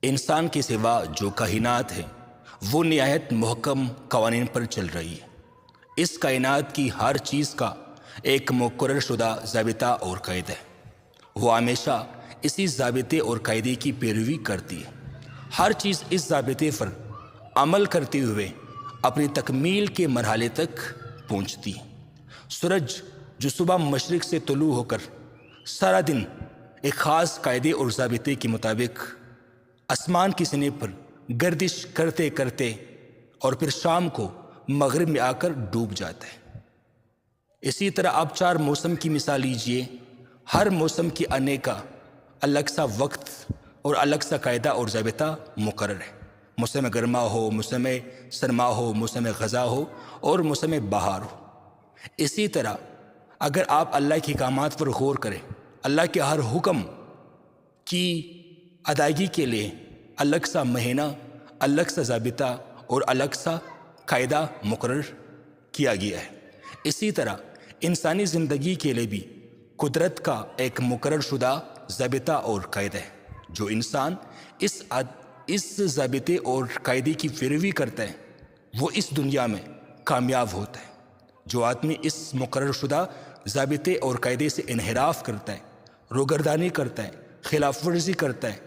انسان کے سوا جو کائنات ہے وہ نہایت محکم قوانین پر چل رہی ہے۔ اس کائنات کی ہر چیز کا ایک مقرر شدہ ضابطہ اور قاعدہ ہے۔ وہ ہمیشہ اسی ضابطے اور قاعدے کی پیروی کرتی ہے۔ ہر چیز اس ضابطے پر عمل کرتے ہوئے اپنی تکمیل کے مرحلے تک پہنچتی ہے۔ سورج جو صبح مشرق سے طلوع ہو کر سارا دن ایک خاص قاعدے اور ضابطے کے مطابق آسمان کی سطح پر گردش کرتے کرتے اور پھر شام کو مغرب میں آ کر ڈوب جاتا ہے۔ اسی طرح آپ 4 موسم کی مثال لیجئے۔ ہر موسم کے آنے کا الگ سا وقت اور الگ سا قاعدہ اور ضابطہ مقرر ہے۔ موسم گرما ہو، موسم سرما ہو، موسم خزاں ہو اور موسم بہار ہو۔ اسی طرح اگر آپ اللہ کے احکامات پر غور کریں، اللہ کے ہر حکم کی ادائیگی کے لیے الگ سا مہینہ، الگ سا ضابطہ اور الگ سا قاعدہ مقرر کیا گیا ہے۔ اسی طرح انسانی زندگی کے لیے بھی قدرت کا ایک مقرر شدہ ضابطہ اور قاعدہ ہے۔ جو انسان اس ضابطے اور قاعدے کی پیروی کرتا ہے وہ اس دنیا میں کامیاب ہوتا ہے۔ جو آدمی اس مقرر شدہ ضابطے اور قاعدے سے انحراف کرتا ہے، روگردانی کرتا ہے، خلاف ورزی کرتا ہے،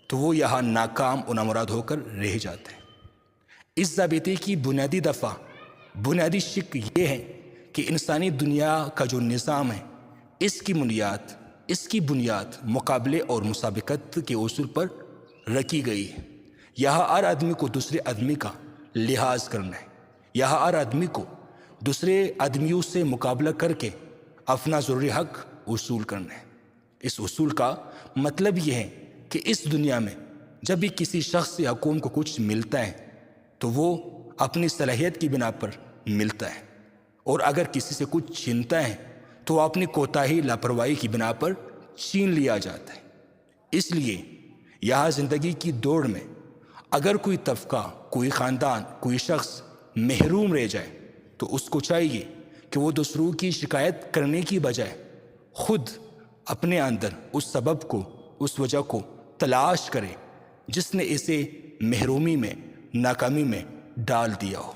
تو وہ یہاں ناکام و نامراد ہو کر رہ جاتا ہے۔ اس ضابطے کی بنیادی شق یہ ہے کہ انسانی دنیا کا جو نظام ہے اس کی بنیاد مقابلے اور مسابقت کے اصول پر رکھی گئی ہے۔ یہاں ہر آدمی کو دوسرے آدمی کا لحاظ کرنا ہے۔ یہاں ہر آدمی کو دوسرے آدمیوں سے مقابلہ کر کے اپنا ضروری حق وصول کرنا ہے۔ اس اصول کا مطلب یہ ہے کہ اس دنیا میں جب بھی کسی شخص یا قوم کو کچھ ملتا ہے تو وہ اپنی صلاحیت کی بنا پر ملتا ہے، اور اگر کسی سے کچھ چھینتا ہے تو وہ اپنی کوتاہی لاپرواہی کی بنا پر چھین لیا جاتا ہے۔ اس لیے یہاں زندگی کی دوڑ میں اگر کوئی طبقہ، کوئی خاندان، کوئی شخص محروم رہ جائے تو اس کو چاہیے کہ وہ دوسروں کی شکایت کرنے کی بجائے خود اپنے اندر اس سبب کو، اس وجہ کو تلاش کرے جس نے اسے محرومی میں، ناکامی میں ڈال دیا ہو۔